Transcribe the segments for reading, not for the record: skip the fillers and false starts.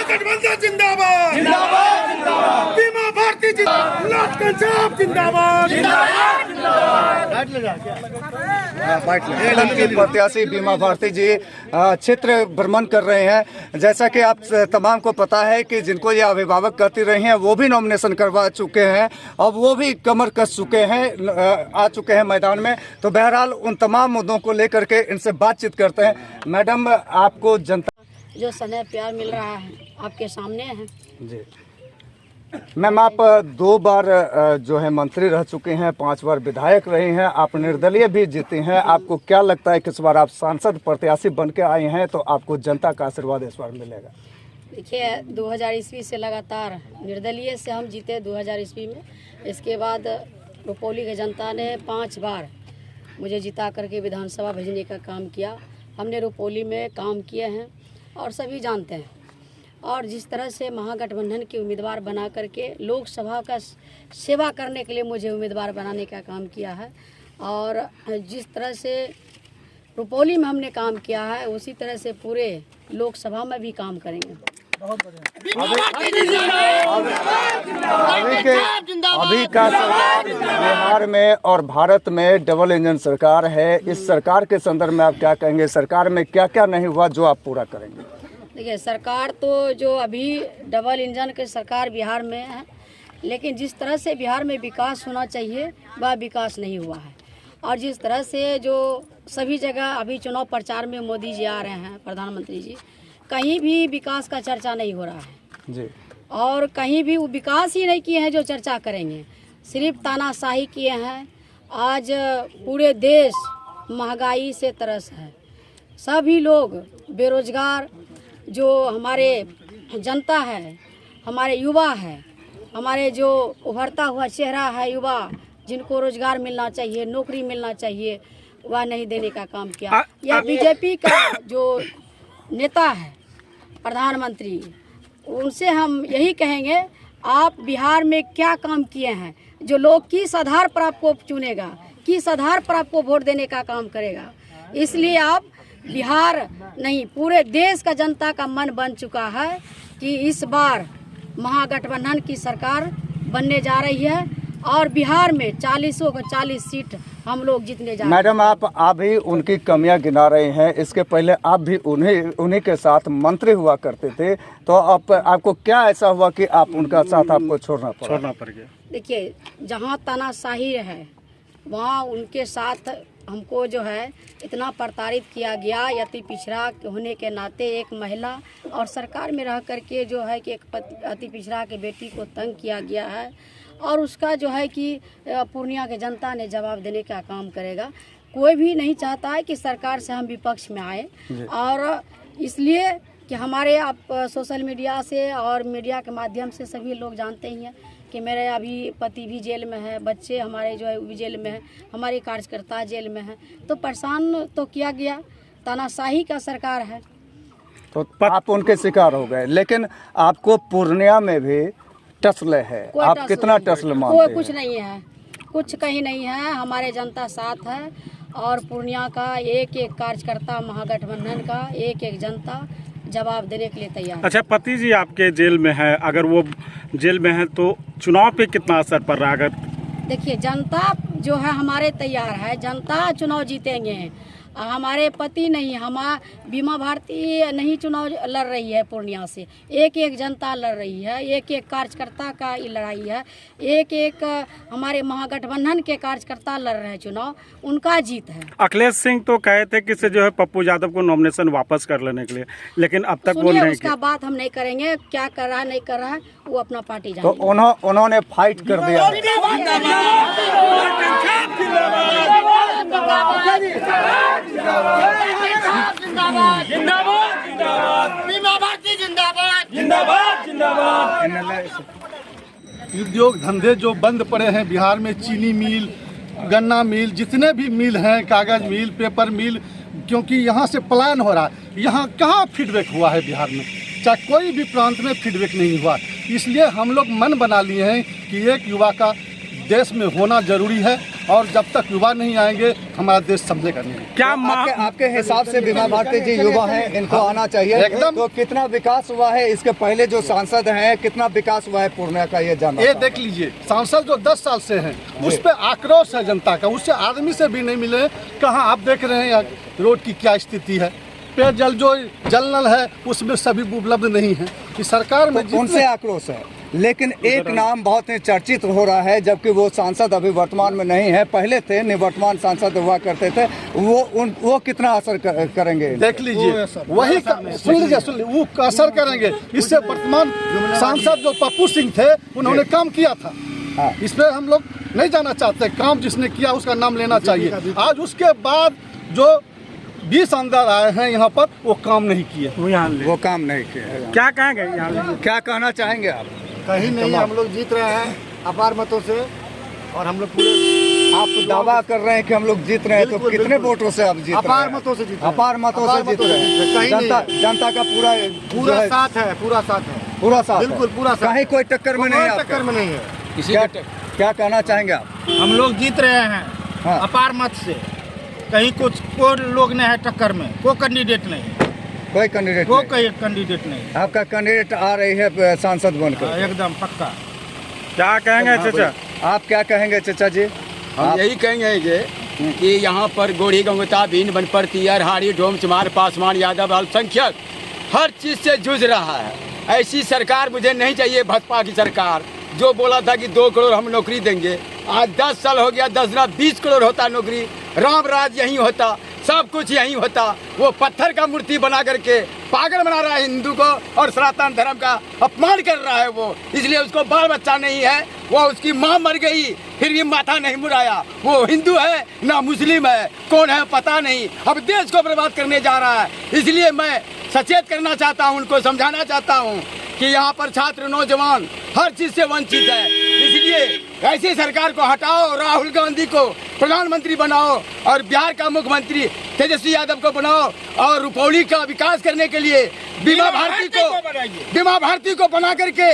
गठबंधन जिंदाबाद जिंदाबाद जिंदाबाद बीमा भारती जिंदाबाद जिंदाबाद प्रत्याशी बीमा भारती जी क्षेत्र भ्रमण कर रहे हैं। जैसा कि आप तमाम को पता है कि जिनको ये अभिभावक करती रही हैं वो भी नॉमिनेशन करवा चुके हैं और वो भी कमर कस चुके हैं, आ चुके हैं मैदान में। तो बहरहाल उन तमाम मुद्दों को लेकर के इनसे बातचीत करते हैं। मैडम, आपको जनता जो स्नेह प्यार मिल रहा है आपके सामने है जी। मैम, आप 2 बार जो है मंत्री रह चुके हैं, 5 बार विधायक रहे हैं, आप निर्दलीय भी जीते हैं। आपको क्या लगता है कि इस बार आप सांसद प्रत्याशी बन के आए हैं तो आपको जनता का आशीर्वाद इस बार मिलेगा? देखिए, 2000 ईस्वी से लगातार निर्दलीय से हम जीते 2000 ईस्वी में। इसके बाद रुपौली की जनता ने 5 बार मुझे जिता करके विधानसभा भेजने का काम किया। हमने रुपौली में काम किए हैं और सभी जानते हैं। और जिस तरह से महागठबंधन के उम्मीदवार बना करके लोकसभा का सेवा करने के लिए मुझे उम्मीदवार बनाने का काम किया है और जिस तरह से रुपौली में हमने काम किया है उसी तरह से पूरे लोकसभा में भी काम करेंगे। अभी का सरकार बिहार में और भारत में डबल इंजन सरकार है। इस सरकार के संदर्भ में आप क्या कहेंगे? सरकार में क्या क्या नहीं हुआ जो आप पूरा करेंगे? देखिए, सरकार तो जो अभी डबल इंजन की सरकार बिहार में है, लेकिन जिस तरह से बिहार में विकास होना चाहिए वह विकास नहीं हुआ है। और जिस तरह से जो सभी जगह अभी चुनाव प्रचार में मोदी जी आ रहे हैं, प्रधानमंत्री जी, कहीं भी विकास का चर्चा नहीं हो रहा है जी। और कहीं भी वो विकास ही नहीं किए हैं जो चर्चा करेंगे, सिर्फ तानाशाही किए हैं। आज पूरे देश महंगाई से तरस है, सभी लोग बेरोजगार, जो हमारे जनता है, हमारे युवा है, हमारे जो उभरता हुआ चेहरा है युवा, जिनको रोजगार मिलना चाहिए, नौकरी मिलना चाहिए, वह नहीं देने का काम किया। यह बीजेपी का जो नेता है प्रधानमंत्री, उनसे हम यही कहेंगे, आप बिहार में क्या काम किए हैं जो लोग किस आधार पर आपको चुनेगा, किस आधार पर आपको वोट देने का काम करेगा। इसलिए आप बिहार नहीं, पूरे देश का जनता का मन बन चुका है कि इस बार महागठबंधन की सरकार बनने जा रही है और बिहार में 40 को 40 सीट हम लोग जीतने जा रहे हैं। मैडम, आप भी उनकी कमियां गिना रहे हैं। इसके पहले आप भी उन्हीं के साथ मंत्री हुआ करते थे, तो आपको क्या ऐसा हुआ कि आप उनका साथ आपको छोड़ना पड़ गया? देखिए, जहाँ तानाशाही है वहाँ उनके साथ हमको जो है इतना प्रताड़ित किया गया। अति पिछड़ा होने के नाते एक महिला और सरकार में रह करके जो है कि एक अति पिछड़ा के बेटी को तंग किया गया है और उसका जो है कि पूर्णिया के जनता ने जवाब देने का काम करेगा। कोई भी नहीं चाहता है कि सरकार से हम विपक्ष में आए, और इसलिए कि हमारे आप सोशल मीडिया से और मीडिया के माध्यम से सभी लोग जानते ही हैं कि मेरे अभी पति भी जेल में है, बच्चे हमारे जो है वो भी जेल में है, हमारे कार्यकर्ता जेल में है। तो परेशान तो किया गया, तानाशाही का सरकार है तो आप उनके शिकार हो गए। लेकिन आपको पूर्णिया में भी टसल है, आप कितना टसल मानते हैं? कोई कुछ नहीं है, कुछ कहीं नहीं है। हमारे जनता साथ है और पूर्णिया का एक एक कार्यकर्ता, महागठबंधन का एक एक जनता जवाब देने के लिए तैयार है। अच्छा, पति जी आपके जेल में है, अगर वो जेल में है तो चुनाव पे कितना असर पड़ रहा है? अगर देखिए, जनता जो है हमारे तैयार है, जनता चुनाव जीतेंगे। हमारे पति नहीं, बीमा भारती नहीं चुनाव लड़ रही है पूर्णिया से, एक एक जनता लड़ रही है, एक एक कार्यकर्ता का ये लड़ाई है, एक एक हमारे महागठबंधन के कार्यकर्ता लड़ रहे हैं चुनाव, उनका जीत है। अखिलेश सिंह तो कहे थे कि जो है पप्पू यादव को नॉमिनेशन वापस कर लेने के लिए, लेकिन अब तक वो नहीं उसका बात हम नहीं करेंगे, क्या कर रहा है नहीं कर रहा है वो अपना पार्टी तो उन्होंने फाइट कर दिया। जिंदाबाद जिंदाबाद बीमा भारती जिंदाबाद। जिंदाबाद जिंदाबाद। उद्योग धंधे जो बंद पड़े हैं बिहार में, चीनी मिल, गन्ना मिल, जितने भी मिल हैं, कागज़ मिल, पेपर मिल, क्योंकि यहाँ से पलायन हो रहा है। यहाँ कहाँ फीडबैक हुआ है बिहार में? चाहे कोई भी प्रांत में फीडबैक नहीं हुआ। इसलिए हम लोग मन बना लिए हैं कि एक युवा का देश में होना जरूरी है, और जब तक युवा नहीं आएंगे हमारा देश समझेगा नहीं। क्या आपके हिसाब से बीमा भारती जी युवा हैं, इनको आना चाहिए एकदम। तो कितना विकास हुआ है इसके पहले जो सांसद हैं, कितना विकास हुआ है पूर्णिया का, ये जानना ये देख लीजिए, सांसद जो 10 साल से हैं उस पर आक्रोश है जनता का, उससे आदमी से भी नहीं मिले। कहाँ आप देख रहे हैं रोड की क्या स्थिति है, पेयजल जो जल नल है उसमें सभी उपलब्ध नहीं है। कि सरकार में उनसे आक्रोश है, लेकिन एक नाम बहुत ही चर्चित हो रहा है, जबकि वो सांसद अभी वर्तमान में नहीं है, पहले थे, निवर्तमान सांसद हुआ करते थे, वो कितना असर करेंगे? देख लीजिए, वही सुन लीजिए, वो असर करेंगे। इससे वर्तमान सांसद जो पप्पू सिंह थे उन्होंने काम किया था। हाँ। इस पर हम लोग नहीं जाना चाहते, काम जिसने किया उसका नाम लेना चाहिए। आज उसके बाद जो 20 अंदर आए हैं यहाँ पर, वो काम नहीं किए, वो काम नहीं किए। क्या कहेंगे यहाँ? क्या कहना चाहेंगे आप? कहीं नहीं, हम लोग जीत रहे हैं अपार मतों से, और हम लोग पूरे आप दावा कर रहे हैं कि हम लोग जीत रहे हैं, तो बिल्कुल, कितने बिल्कुल। वोटों से आप जीत रहे हैं? अपार मतों से जीत रहे हैं। अपार मतों से जीत रहे हैं। कहीं जनता का पूरा पूरा साथ है, पूरा साथ है, पूरा साथ है। बिल्कुल पूरा साथ। कहीं कोई टक्कर में नहीं है आपका? टक्कर में नहीं है। क्या कहना चाहेंगे आप? हम लोग जीत रहे हैं हाँ। अपार मत से। कहीं कुछ कोई लोग नहीं है टक्कर में, कोई कैंडिडेट नहीं, कोई कैंडिडेट कोई नहीं? कैंडिडेट नहीं। आपका कैंडिडेट आ रही है सांसद बनकर? एकदम पक्का। क्या कहेंगे चाचा? आप क्या कहेंगे चाचा जी? हम यही कहेंगे कि यहाँ पर गोढ़ी गंगोता बीन बनपर तियर हाड़ी डोम चमार पासवान यादव अल्पसंख्यक हर चीज़ से जूझ रहा है। ऐसी सरकार मुझे नहीं चाहिए, भाजपा की सरकार जो बोला था कि 2 करोड़ हम नौकरी देंगे, आज 10 साल हो गया, 10 ना 20 करोड़ होता नौकरी। राम राज यहीं होता, सब कुछ यहीं होता। वो पत्थर का मूर्ति बना करके पागल बना रहा है हिंदू को, और सनातन धर्म का अपमान कर रहा है वो। इसलिए उसको बाल बच्चा नहीं है, वो उसकी माँ मर गई फिर भी माथा नहीं मुड़ाया। वो हिंदू है ना मुस्लिम है, कौन है पता नहीं, अब देश को बर्बाद करने जा रहा है। इसलिए मैं सचेत करना चाहता हूँ, उनको समझाना चाहता हूँ कि यहाँ पर छात्र नौजवान हर चीज़ से वंचित है। इसलिए ऐसी सरकार को हटाओ, राहुल गांधी को प्रधानमंत्री बनाओ, और बिहार का मुख्यमंत्री तेजस्वी यादव को बनाओ, और रुपौली का विकास करने के लिए बीमा भारती को बना करके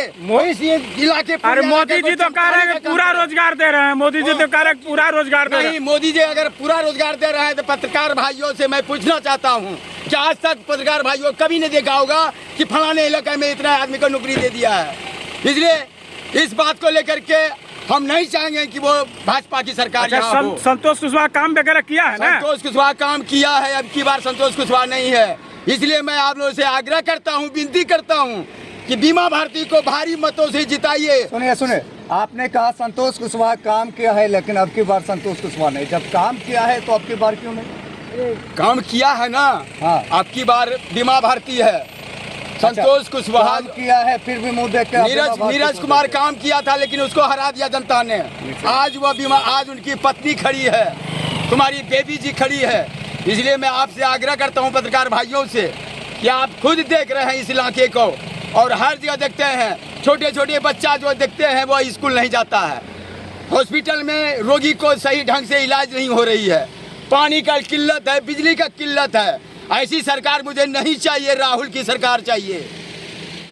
इस इलाके। अरे मोदी जी तो कह रहे हैं कि पूरा रोजगार दे रहे हैं, मोदी जी तो कह रहे हैं पूरा रोजगार दे रहे हैं। नहीं, मोदी जी अगर पूरा रोजगार दे रहे हैं तो पत्रकार भाइयों से मैं पूछना चाहता हूँ कि आज तक पत्रकार भाइयों कभी नहीं देखा होगा कि फलाने इलाके में इतना आदमी को नौकरी दे दिया है। इसलिए इस बात को लेकर के हम नहीं चाहेंगे कि वो भाजपा की सरकार यहाँ हो। संतोष कुशवाहा काम वगैरह किया है ना? संतोष कुशवाहा काम किया है, अब की बार संतोष कुशवाहा नहीं है। इसलिए मैं आप लोगों से आग्रह करता हूँ, विनती करता हूँ कि बीमा भारती को भारी मतों से जिताइए। सुनिए, आपने कहा संतोष कुशवाहा काम किया है, लेकिन अब की बार संतोष कुशवाहा नहीं। जब काम किया है तो अब की बार क्यों नहीं? काम किया है ना, हाँ। अब की बार बीमा भारती है। संतोष कुशवाहा काम किया है, फिर भी मुंह देख के नीरज कुमार काम किया था, लेकिन उसको हरा दिया जनता ने। आज वह बीमा, आज उनकी पत्नी खड़ी है, तुम्हारी बेबी जी खड़ी है। इसलिए मैं आपसे आग्रह करता हूं पत्रकार भाइयों से कि आप खुद देख रहे हैं इस इलाके को, और हर जगह देखते हैं छोटे छोटे बच्चा जो देखते हैं वो स्कूल नहीं जाता है, हॉस्पिटल में रोगी को सही ढंग से इलाज नहीं हो रही है, पानी का किल्लत है, बिजली का किल्लत है। ऐसी सरकार मुझे नहीं चाहिए, राहुल की सरकार चाहिए।